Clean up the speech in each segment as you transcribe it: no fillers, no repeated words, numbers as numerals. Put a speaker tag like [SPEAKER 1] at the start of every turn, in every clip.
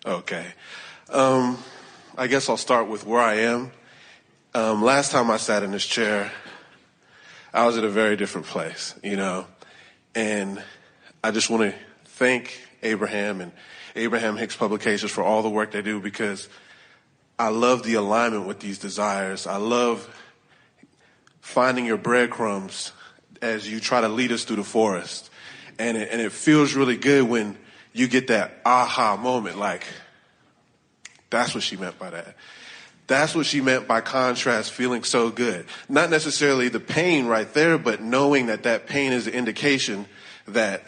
[SPEAKER 1] Okay. I guess I'll start with where I am. Last time I sat in this chair, I was at a very different place, and I just want to thank Abraham and Abraham Hicks Publications for all the work they do, because I love the alignment with these desires. I love finding your breadcrumbs as you try to lead us through the forest. And it feels really good when you get that aha moment, like, that's what she meant by that. That's what she meant by contrast, feeling so good. Not necessarily the pain right there, but knowing that pain is an indication that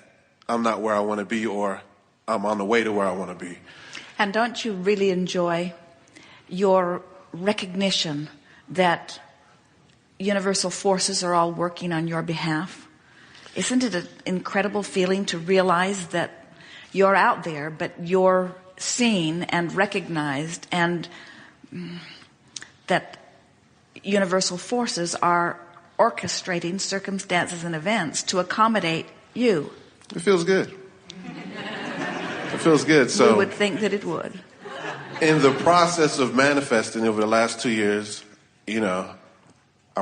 [SPEAKER 1] I'm not where I want to be, or I'm on the way to where I want to be.
[SPEAKER 2] And don't you really enjoy your recognition that universal forces are all working on your behalf? Isn't it an incredible feeling to realize that you're out there, but you're seen and recognized, and that universal forces are orchestrating circumstances and events to accommodate you?
[SPEAKER 1] It feels good. It feels good. So
[SPEAKER 2] we would think that it would.
[SPEAKER 1] In the process of manifesting over the last 2 years, I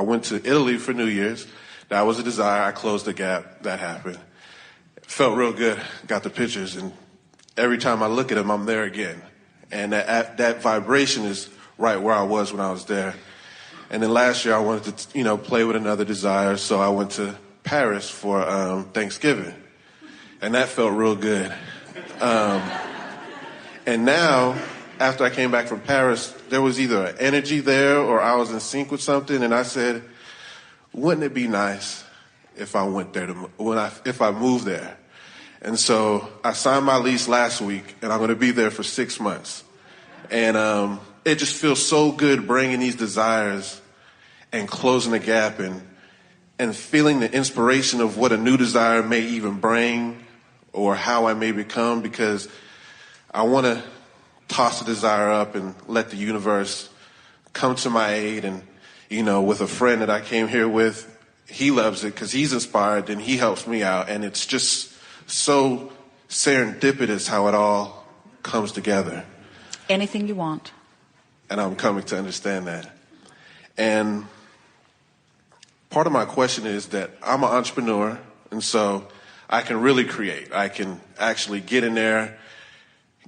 [SPEAKER 1] went to Italy for New Year's. That was a desire. I closed the gap. That happened. It felt real good. Got the pictures, and every time I look at them, I'm there again. And that vibration is right where I was when I was there. And then last year I wanted to, play with another desire, so I went to Paris for Thanksgiving. And that felt real good. And now, after I came back from Paris, there was either an energy there or I was in sync with something, and I said, wouldn't it be nice if I went there, if I moved there? And so I signed my lease last week, and I'm going to be there for 6 months. And it just feels so good bringing these desires and closing the gap, and feeling the inspiration of what a new desire may even bring, or how I may become, because I want to toss the desire up and let the universe come to my aid. And, with a friend that I came here with, he loves it because he's inspired, and he helps me out. And it's just so serendipitous how it all comes together.
[SPEAKER 2] Anything you want.
[SPEAKER 1] And I'm coming to understand that. And part of my question is that I'm an entrepreneur, and so I can really create. I can actually get in there,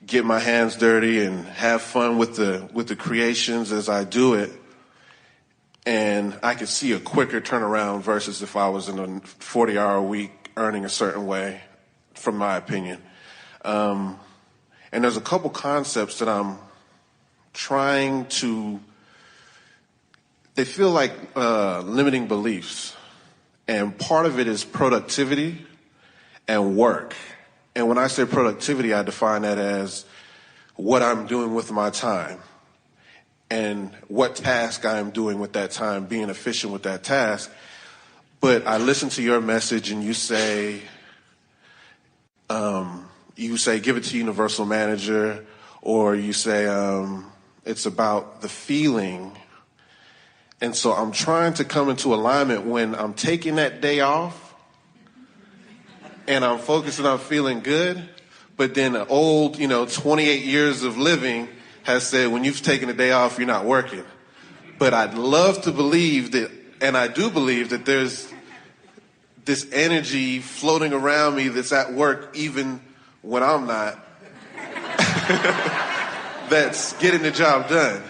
[SPEAKER 1] get my hands dirty, and have fun with the creations as I do it. And I can see a quicker turnaround versus if I was in a 40-hour week earning a certain way, from my opinion. And there's a couple concepts that I'm trying to, they feel like limiting beliefs. And part of it is productivity and work. And when I say productivity, I define that as what I'm doing with my time and what task I am doing with that time, being efficient with that task. But I listen to your message, and you say give it to Universal Manager, or you say it's about the feeling. And so I'm trying to come into alignment when I'm taking that day off and I'm focusing on feeling good. But then the old, 28 years of living has said, when you've taken a day off, you're not working. But I'd love to believe that, and I do believe that there's this energy floating around me that's at work even when I'm not, that's getting the job done.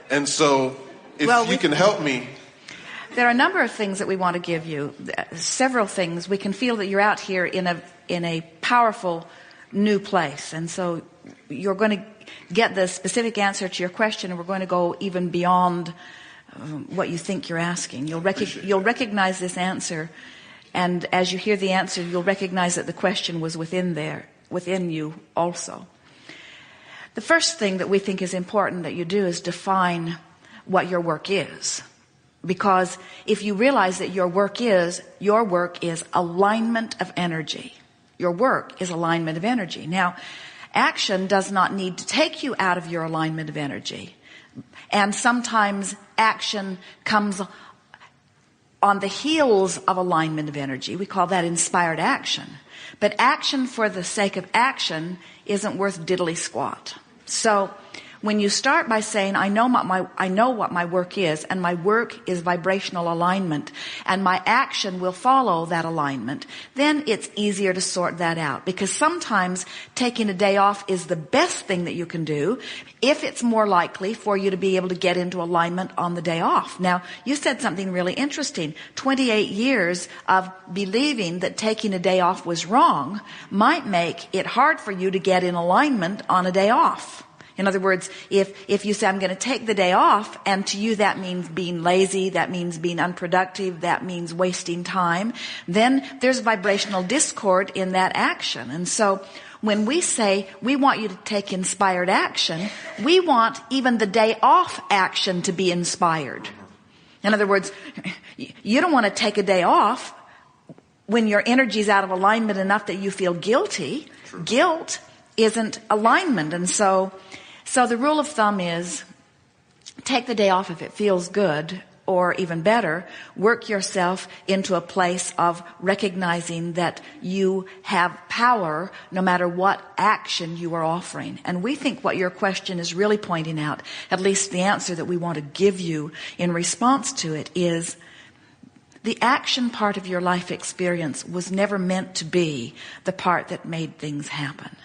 [SPEAKER 1] And so if you can help me.
[SPEAKER 2] There are a number of things that we want to give you, several things. We can feel that you're out here in a powerful new place. And so you're going to get the specific answer to your question, and we're going to go even beyond what you think you're asking. You'll recognize this answer, and as you hear the answer, you'll recognize that the question was within you also. The first thing that we think is important that you do is define what your work is. Because if you realize that your work is alignment of energy. Your work is alignment of energy. Now, action does not need to take you out of your alignment of energy. And sometimes action comes on the heels of alignment of energy. We call that inspired action. But action for the sake of action isn't worth diddly squat. So when you start by saying, I know what my work is, and my work is vibrational alignment, and my action will follow that alignment, then it's easier to sort that out. Because sometimes taking a day off is the best thing that you can do if it's more likely for you to be able to get into alignment on the day off. Now, you said something really interesting. 28 years of believing that taking a day off was wrong might make it hard for you to get in alignment on a day off. In other words, if you say, I'm going to take the day off, and to you that means being lazy, that means being unproductive, that means wasting time, then there's vibrational discord in that action. And so when we say we want you to take inspired action, we want even the day off action to be inspired. In other words, you don't want to take a day off when your energy is out of alignment enough that you feel guilty. True. Guilt isn't alignment. And so the rule of thumb is take the day off if it feels good, or even better, work yourself into a place of recognizing that you have power no matter what action you are offering. And we think what your question is really pointing out, at least the answer that we want to give you in response to it, is the action part of your life experience was never meant to be the part that made things happen.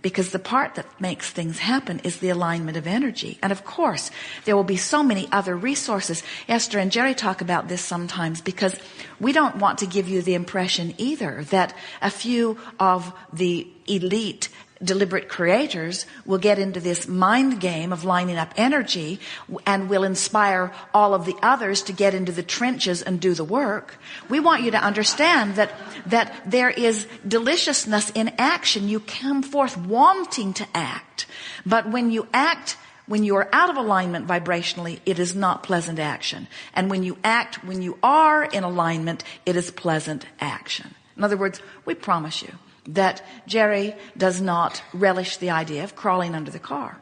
[SPEAKER 2] Because the part that makes things happen is the alignment of energy. And of course, there will be so many other resources. Esther and Jerry talk about this sometimes, because we don't want to give you the impression either that a few of the elite deliberate creators will get into this mind game of lining up energy and will inspire all of the others to get into the trenches and do the work. We want you to understand that there is deliciousness in action. You come forth wanting to act. But when you act, when you are out of alignment vibrationally, it is not pleasant action. And when you act, when you are in alignment, it is pleasant action. In other words, we promise you that Jerry does not relish the idea of crawling under the car.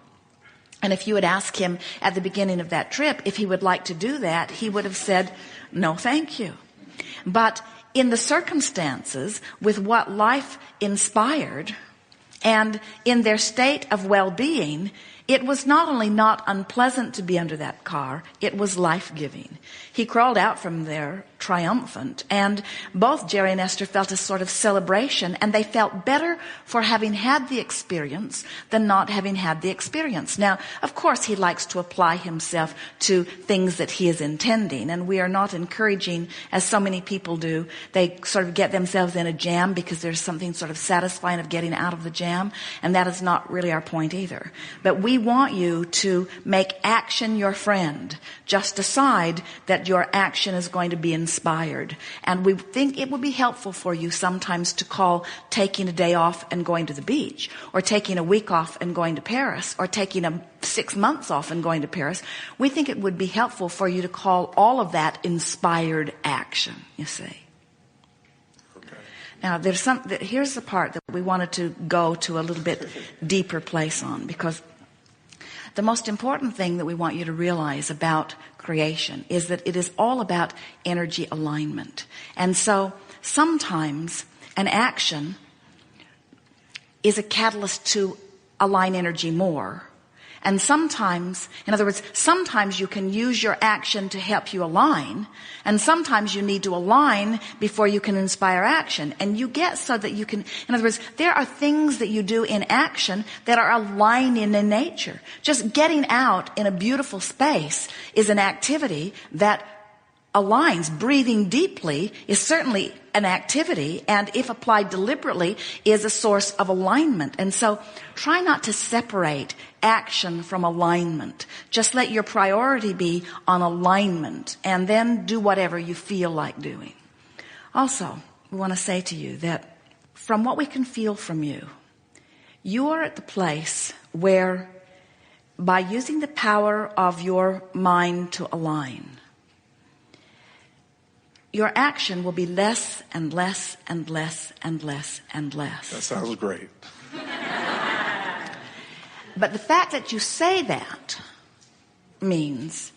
[SPEAKER 2] And if you had asked him at the beginning of that trip if he would like to do that, he would have said, no, thank you. But in the circumstances, with what life inspired, and in their state of well-being, it was not only not unpleasant to be under that car, it was life-giving. He crawled out from there triumphant, and both Jerry and Esther felt a sort of celebration, and they felt better for having had the experience than not having had the experience. Now, of course, he likes to apply himself to things that he is intending, and we are not encouraging, as so many people do, they sort of get themselves in a jam because there's something sort of satisfying of getting out of the jam, and that is not really our point either. But we want you to make action your friend. Just decide that your action is going to be inspired. And we think it would be helpful for you sometimes to call taking a day off and going to the beach, or taking a week off and going to Paris, or taking 6 months off and going to Paris. We think it would be helpful for you to call all of that inspired action, you see. Now, here's the part that we wanted to go to a little bit deeper place on, because the most important thing that we want you to realize about creation is that it is all about energy alignment. And so sometimes an action is a catalyst to align energy more. And sometimes, in other words, sometimes you can use your action to help you align, and sometimes you need to align before you can inspire action. And you get so that you can, in other words, there are things that you do in action that are aligning in nature. Just getting out in a beautiful space is an activity that aligns. Breathing deeply is certainly an activity, and if applied deliberately, is a source of alignment. And so try not to separate action from alignment. Just let your priority be on alignment, and then do whatever you feel like doing. Also, we want to say to you that from what we can feel from you, you are at the place where, by using the power of your mind to align, your action will be less and less and less and less and less.
[SPEAKER 1] That sounds great.
[SPEAKER 2] But the fact that you say that means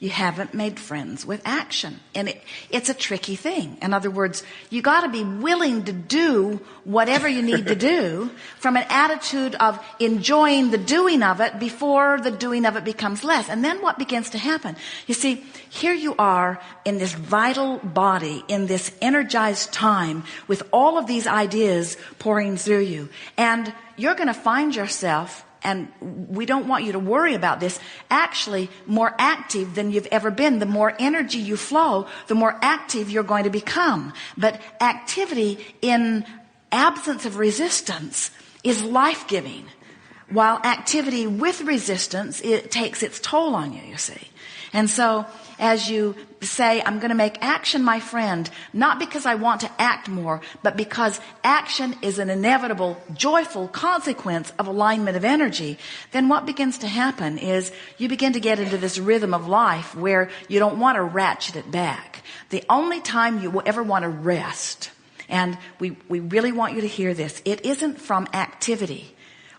[SPEAKER 2] you haven't made friends with action. And it's a tricky thing. In other words, you got to be willing to do whatever you need to do from an attitude of enjoying the doing of it before the doing of it becomes less. And then what begins to happen? You see, here you are in this vital body, in this energized time with all of these ideas pouring through you. And you're going to find yourself, and we don't want you to worry about this, actually more active than you've ever been. The more energy you flow, the more active you're going to become. But activity in absence of resistance is life-giving, while activity with resistance, it takes its toll on you, you see. And so as you say, I'm going to make action my friend, not because I want to act more, but because action is an inevitable, joyful consequence of alignment of energy, then what begins to happen is you begin to get into this rhythm of life where you don't want to ratchet it back. The only time you will ever want to rest, and we really want you to hear this, it isn't from activity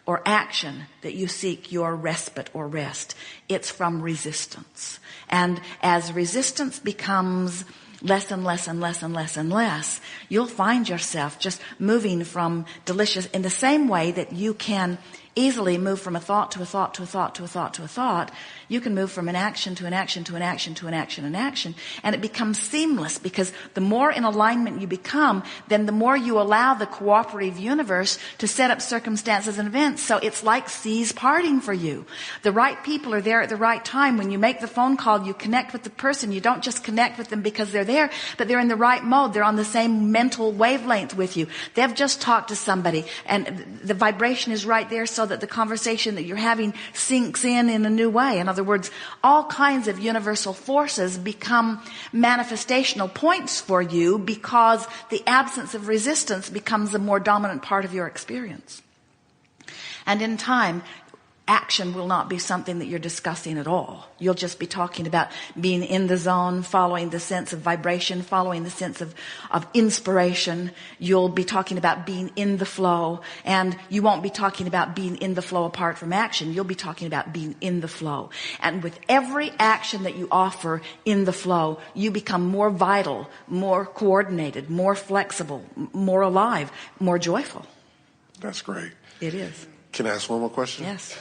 [SPEAKER 2] or action that you seek your respite or rest. It's from resistance. And as resistance becomes less and less and less and less and less, you'll find yourself just moving from delicious in the same way that you can easily move from a thought to a thought to a thought to a thought to a thought. You can move from an action to an action to an action to an action and action, and it becomes seamless, because the more in alignment you become, then the more you allow the cooperative universe to set up circumstances and events. So it's like seas parting for you. The right people are there at the right time. When you make the phone call, you connect with the person. You don't just connect with them because they're there, but they're in the right mode. They're on the same mental wavelength with you. They've just talked to somebody, and the vibration is right there so that the conversation that you're having sinks in a new way. In other words, all kinds of universal forces become manifestational points for you because the absence of resistance becomes a more dominant part of your experience. And in time, action will not be something that you're discussing at all. You'll just be talking about being in the zone, following the sense of vibration, following the sense of inspiration. You'll be talking about being in the flow, and you won't be talking about being in the flow apart from action. You'll be talking about being in the flow. And with every action that you offer in the flow, you become more vital, more coordinated, more flexible, more alive, more joyful.
[SPEAKER 1] That's great.
[SPEAKER 2] It is.
[SPEAKER 1] Can I ask one more question?
[SPEAKER 2] Yes.